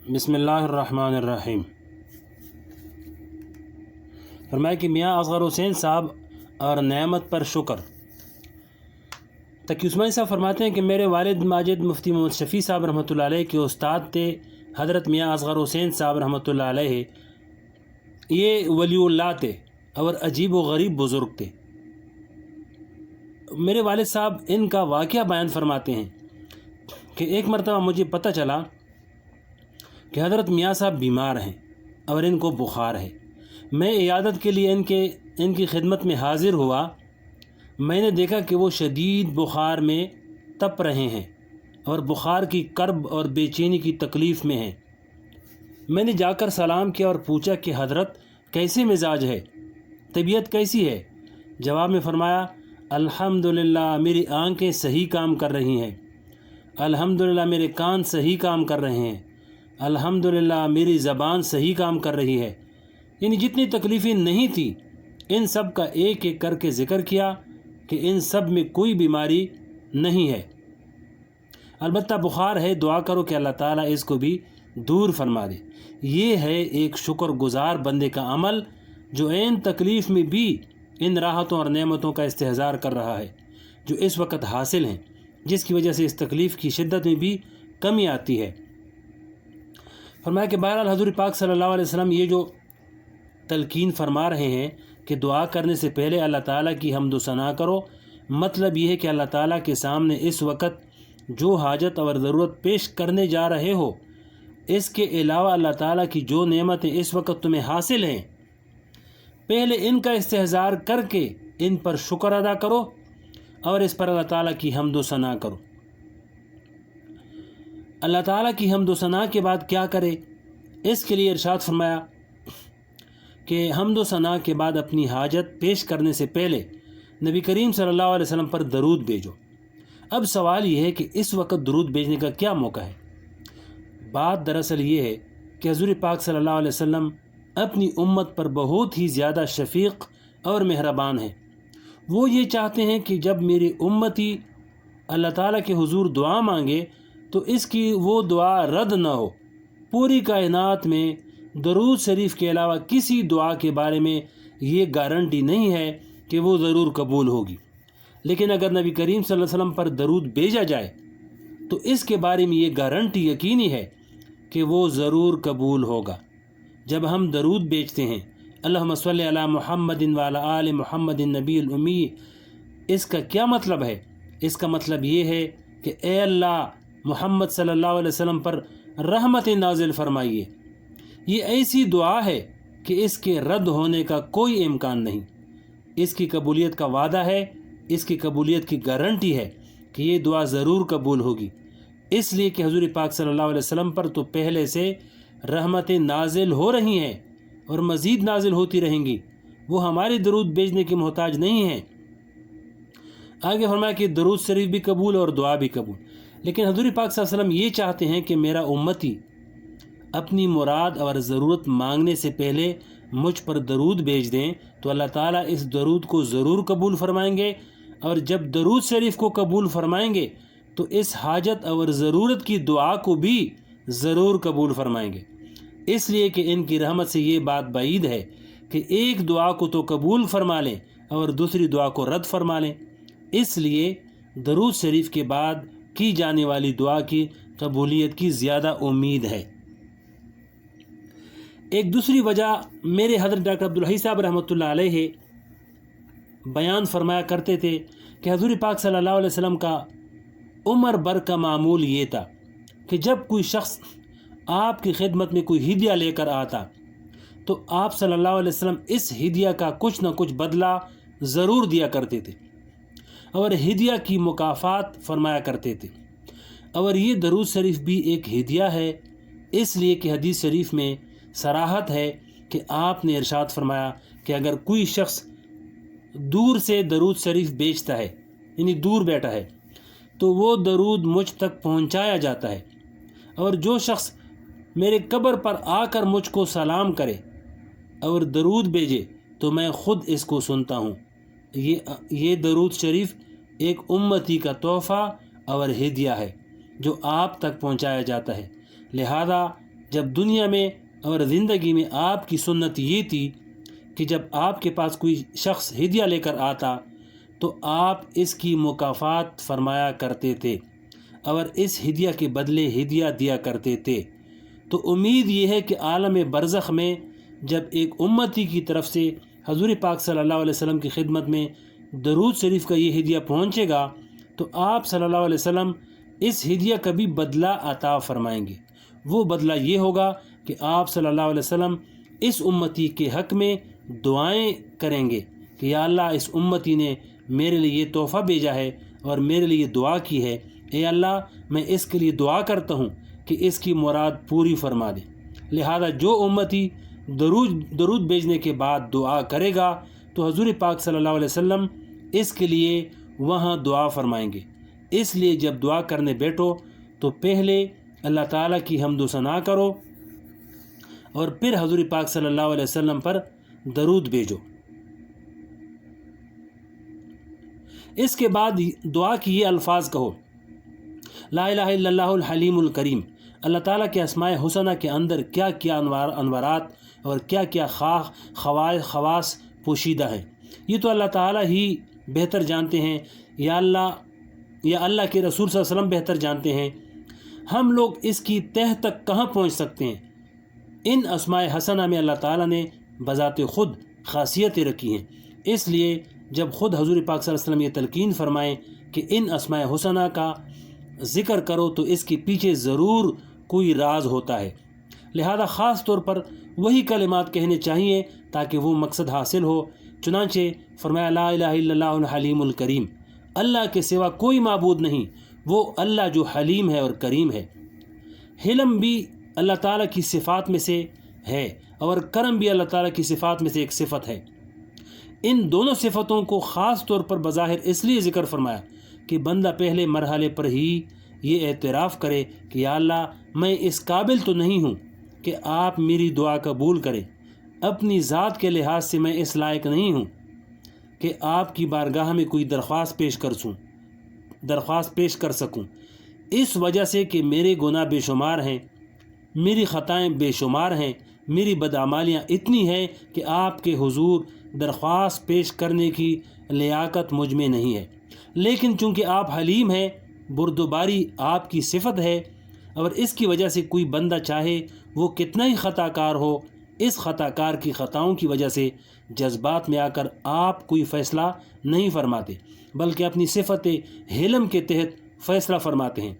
بسم اللہ الرحمن الرحیم۔ فرمایا کہ میاں اصغر حسین صاحب اور نعمت پر شکر۔ تقی عثمانی صاحب فرماتے ہیں کہ میرے والد ماجد مفتی محمد شفیع صاحب رحمۃ اللہ علیہ کے استاد تھے حضرت میاں اصغر حسین صاحب رحمۃ اللہ علیہ۔ یہ ولی اللہ تھے اور عجیب و غریب بزرگ تھے۔ میرے والد صاحب ان کا واقعہ بیان فرماتے ہیں کہ ایک مرتبہ مجھے پتہ چلا کہ حضرت میاں صاحب بیمار ہیں اور ان کو بخار ہے۔ میں عیادت کے لیے ان کی خدمت میں حاضر ہوا۔ میں نے دیکھا کہ وہ شدید بخار میں تپ رہے ہیں اور بخار کی کرب اور بے چینی کی تکلیف میں ہیں۔ میں نے جا کر سلام کیا اور پوچھا کہ حضرت کیسے مزاج ہے، طبیعت کیسی ہے؟ جواب میں فرمایا الحمدللہ میری آنکھیں صحیح کام کر رہی ہیں، الحمدللہ میرے کان صحیح کام کر رہے ہیں، الحمدللہ میری زبان صحیح کام کر رہی ہے۔ یعنی جتنی تکلیفیں نہیں تھیں ان سب کا ایک ایک کر کے ذکر کیا کہ ان سب میں کوئی بیماری نہیں ہے، البتہ بخار ہے، دعا کرو کہ اللہ تعالیٰ اس کو بھی دور فرما دے۔ یہ ہے ایک شکر گزار بندے کا عمل جو عین تکلیف میں بھی ان راحتوں اور نعمتوں کا استحضار کر رہا ہے جو اس وقت حاصل ہیں، جس کی وجہ سے اس تکلیف کی شدت میں بھی کمی آتی ہے۔ فرمایا کہ بہرحال حضور پاک صلی اللہ علیہ وسلم یہ جو تلقین فرما رہے ہیں کہ دعا کرنے سے پہلے اللہ تعالیٰ کی حمد و ثنا کرو، مطلب یہ ہے کہ اللہ تعالیٰ کے سامنے اس وقت جو حاجت اور ضرورت پیش کرنے جا رہے ہو، اس کے علاوہ اللہ تعالیٰ کی جو نعمتیں اس وقت تمہیں حاصل ہیں، پہلے ان کا استحضار کر کے ان پر شکر ادا کرو اور اس پر اللہ تعالیٰ کی حمد و ثنا کرو۔ اللہ تعالیٰ کی حمد و ثنا کے بعد کیا کرے؟ اس کے لیے ارشاد فرمایا کہ حمد و ثنا کے بعد اپنی حاجت پیش کرنے سے پہلے نبی کریم صلی اللہ علیہ وسلم پر درود بھیجو۔ اب سوال یہ ہے کہ اس وقت درود بھیجنے کا کیا موقع ہے؟ بات دراصل یہ ہے کہ حضور پاک صلی اللہ علیہ وسلم اپنی امت پر بہت ہی زیادہ شفیق اور مہربان ہیں۔ وہ یہ چاہتے ہیں کہ جب میری امتی اللہ تعالیٰ کے حضور دعا مانگے تو اس کی وہ دعا رد نہ ہو۔ پوری کائنات میں درود شریف کے علاوہ کسی دعا کے بارے میں یہ گارنٹی نہیں ہے کہ وہ ضرور قبول ہوگی، لیکن اگر نبی کریم صلی اللہ علیہ وسلم پر درود بھیجا جائے تو اس کے بارے میں یہ گارنٹی یقینی ہے کہ وہ ضرور قبول ہوگا۔ جب ہم درود بھیجتے ہیں اللہم صلی علی محمد وعلی آل محمد النبی الامی، اس کا کیا مطلب ہے؟ اس کا مطلب یہ ہے کہ اے اللہ محمد صلی اللہ علیہ وسلم پر رحمت نازل فرمائیے۔ یہ ایسی دعا ہے کہ اس کے رد ہونے کا کوئی امکان نہیں، اس کی قبولیت کا وعدہ ہے، اس کی قبولیت کی گارنٹی ہے کہ یہ دعا ضرور قبول ہوگی، اس لیے کہ حضور پاک صلی اللہ علیہ وسلم پر تو پہلے سے رحمتیں نازل ہو رہی ہیں اور مزید نازل ہوتی رہیں گی، وہ ہماری درود بھیجنے کی محتاج نہیں ہیں۔ آگے فرمایا کہ درود شریف بھی قبول اور دعا بھی قبول، لیکن حضور پاک صلی اللہ علیہ وسلم یہ چاہتے ہیں کہ میرا امتی اپنی مراد اور ضرورت مانگنے سے پہلے مجھ پر درود بھیج دیں تو اللہ تعالیٰ اس درود کو ضرور قبول فرمائیں گے، اور جب درود شریف کو قبول فرمائیں گے تو اس حاجت اور ضرورت کی دعا کو بھی ضرور قبول فرمائیں گے، اس لیے کہ ان کی رحمت سے یہ بات بعید ہے کہ ایک دعا کو تو قبول فرما لیں اور دوسری دعا کو رد فرما لیں۔ اس لیے درود شریف کے بعد کی جانے والی دعا کی قبولیت کی زیادہ امید ہے۔ ایک دوسری وجہ میرے حضرت ڈاکٹر عبدالحی صاحب رحمۃ اللہ علیہ بیان فرمایا کرتے تھے کہ حضور پاک صلی اللہ علیہ وسلم کا عمر بھر کا معمول یہ تھا کہ جب کوئی شخص آپ کی خدمت میں کوئی ہدیہ لے کر آتا تو آپ صلی اللہ علیہ وسلم اس ہدیہ کا کچھ نہ کچھ بدلہ ضرور دیا کرتے تھے اور ہدیہ کی مکافات فرمایا کرتے تھے، اور یہ درود شریف بھی ایک ہدیہ ہے، اس لیے کہ حدیث شریف میں صراحت ہے کہ آپ نے ارشاد فرمایا کہ اگر کوئی شخص دور سے درود شریف بیچتا ہے، یعنی دور بیٹھا ہے، تو وہ درود مجھ تک پہنچایا جاتا ہے، اور جو شخص میرے قبر پر آ کر مجھ کو سلام کرے اور درود بھیجے تو میں خود اس کو سنتا ہوں۔ یہ درود شریف ایک امتی کا تحفہ اور ہدیہ ہے جو آپ تک پہنچایا جاتا ہے، لہذا جب دنیا میں اور زندگی میں آپ کی سنت یہ تھی کہ جب آپ کے پاس کوئی شخص ہدیہ لے کر آتا تو آپ اس کی مکافات فرمایا کرتے تھے اور اس ہدیہ کے بدلے ہدیہ دیا کرتے تھے۔ تو امید یہ ہے کہ عالم برزخ میں جب ایک امتی کی طرف سے حضور پاک صلی اللہ علیہ وسلم کی خدمت میں درود شریف کا یہ ہدیہ پہنچے گا تو آپ صلی اللہ علیہ وسلم اس ہدیہ کا بھی بدلہ عطا فرمائیں گے۔ وہ بدلہ یہ ہوگا کہ آپ صلی اللہ علیہ وسلم اس امتی کے حق میں دعائیں کریں گے کہ یا اللہ اس امتی نے میرے لیے یہ تحفہ بھیجا ہے اور میرے لیے دعا کی ہے، اے اللہ میں اس کے لیے دعا کرتا ہوں کہ اس کی مراد پوری فرما دے۔ لہذا جو امتی درود بھیجنے کے بعد دعا کرے گا تو حضور پاک صلی اللہ علیہ وسلم اس کے لیے وہاں دعا فرمائیں گے۔ اس لیے جب دعا کرنے بیٹھو تو پہلے اللہ تعالیٰ کی حمد و ثنا کرو اور پھر حضور پاک صلی اللہ علیہ وسلم پر درود بھیجو۔ اس کے بعد دعا کی یہ الفاظ کہو: لا الہ الا اللہ الحلیم الکریم۔ اللہ تعالیٰ کے اسماء حسنہ کے اندر کیا کیا انوارات اور کیا کیا خواص پوشیدہ ہیں، یہ تو اللہ تعالیٰ ہی بہتر جانتے ہیں، یا اللہ کے رسول صلی اللہ علیہ وسلم بہتر جانتے ہیں۔ ہم لوگ اس کی تہ تک کہاں پہنچ سکتے ہیں؟ ان اسماء حسنہ میں اللہ تعالیٰ نے بذات خود خاصیتیں رکھی ہیں، اس لیے جب خود حضور پاک صلی اللہ علیہ وسلم یہ تلقین فرمائیں کہ ان اسماء حسنہ کا ذکر کرو تو اس کے پیچھے ضرور کوئی راز ہوتا ہے، لہذا خاص طور پر وہی کلمات کہنے چاہیے تاکہ وہ مقصد حاصل ہو۔ چنانچہ فرمایا لا الہ الا اللہ الحلیم الکریم، اللہ کے سوا کوئی معبود نہیں، وہ اللہ جو حلیم ہے اور کریم ہے۔ حلم بھی اللہ تعالیٰ کی صفات میں سے ہے اور کرم بھی اللہ تعالیٰ کی صفات میں سے ایک صفت ہے۔ ان دونوں صفتوں کو خاص طور پر بظاہر اس لیے ذکر فرمایا کہ بندہ پہلے مرحلے پر ہی یہ اعتراف کرے کہ یا اللہ میں اس قابل تو نہیں ہوں کہ آپ میری دعا قبول کریں، اپنی ذات کے لحاظ سے میں اس لائق نہیں ہوں کہ آپ کی بارگاہ میں کوئی درخواست پیش کر سکوں، اس وجہ سے کہ میرے گناہ بے شمار ہیں، میری خطائیں بے شمار ہیں، میری بدعمالیاں اتنی ہیں کہ آپ کے حضور درخواست پیش کرنے کی لیاقت مجھ میں نہیں ہے۔ لیکن چونکہ آپ حلیم ہیں، بردباری آپ کی صفت ہے، اور اس کی وجہ سے کوئی بندہ چاہے وہ کتنا ہی خطا کار ہو، اس خطا کار کی خطاؤں کی وجہ سے جذبات میں آ کر آپ کوئی فیصلہ نہیں فرماتے بلکہ اپنی صفت حلم کے تحت فیصلہ فرماتے ہیں۔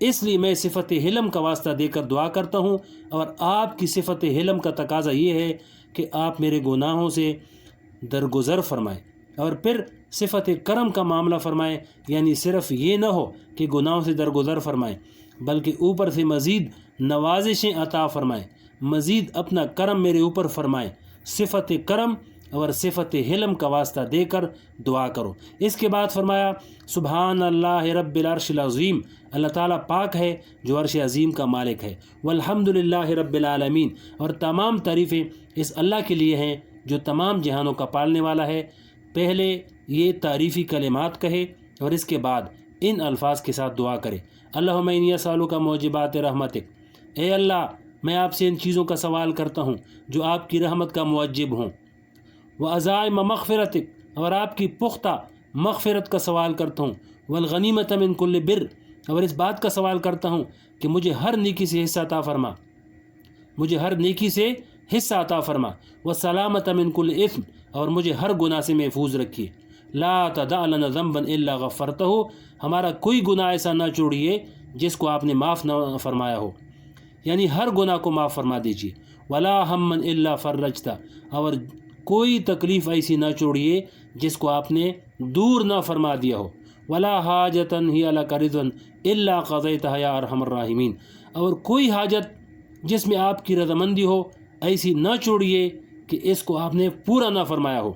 اس لیے میں صفت حلم کا واسطہ دے کر دعا کرتا ہوں، اور آپ کی صفت حلم کا تقاضا یہ ہے کہ آپ میرے گناہوں سے درگزر فرمائیں اور پھر صفت کرم کا معاملہ فرمائیں، یعنی صرف یہ نہ ہو کہ گناہوں سے درگزر فرمائیں بلکہ اوپر سے مزید نوازشیں عطا فرمائیں، مزید اپنا کرم میرے اوپر فرمائیں۔ صفت کرم اور صفت حلم کا واسطہ دے کر دعا کرو۔ اس کے بعد فرمایا سبحان اللہ رب العرش العظیم، اللہ تعالیٰ پاک ہے جو عرش عظیم کا مالک ہے، والحمد للہ رب العالمین، اور تمام تعریفیں اس اللہ کے لیے ہیں جو تمام جہانوں کا پالنے والا ہے۔ پہلے یہ تعریفی کلمات کہے اور اس کے بعد ان الفاظ کے ساتھ دعا کرے: اللہم انی اسألک موجبات رحمتک، اے اللہ میں آپ سے ان چیزوں کا سوال کرتا ہوں جو آپ کی رحمت کا موجب ہوں، وعزائم مغفرتک، اور آپ کی پختہ مغفرت کا سوال کرتا ہوں، والغنیمت من کل بر، اور اس بات کا سوال کرتا ہوں کہ مجھے ہر نیکی سے حصہ عطا فرما، والسلامت من کل اثم، اور مجھے ہر گناہ سے محفوظ رکھیے، لا تدع لنا ذنبا الا غفرتہ، ہمارا کوئی گناہ ایسا نہ چھوڑیے جس کو آپ نے معاف نہ فرمایا ہو، یعنی ہر گناہ کو معاف فرما دیجیے، ولا ہما الا فرجتہ، اور کوئی تکلیف ایسی نہ چھوڑیے جس کو آپ نے دور نہ فرما دیا ہو، ولا حاجتا ہی لک رضا الا قضیتہ یا ارحم الراحمین، اور کوئی حاجت جس میں آپ کی رضامندی ہو ایسی نہ چھوڑیے کہ اس کو آپ نے پورا نہ فرمایا ہو۔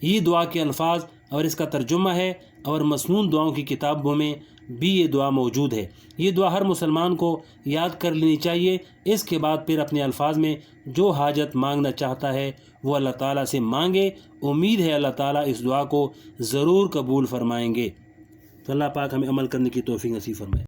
یہ دعا کے الفاظ اور اس کا ترجمہ ہے، اور مسنون دعاؤں کی کتابوں میں بھی یہ دعا موجود ہے۔ یہ دعا ہر مسلمان کو یاد کر لینی چاہیے۔ اس کے بعد پھر اپنے الفاظ میں جو حاجت مانگنا چاہتا ہے وہ اللہ تعالیٰ سے مانگے، امید ہے اللہ تعالیٰ اس دعا کو ضرور قبول فرمائیں گے۔ تو اللہ پاک ہمیں عمل کرنے کی توفیق نصیب فرمائے۔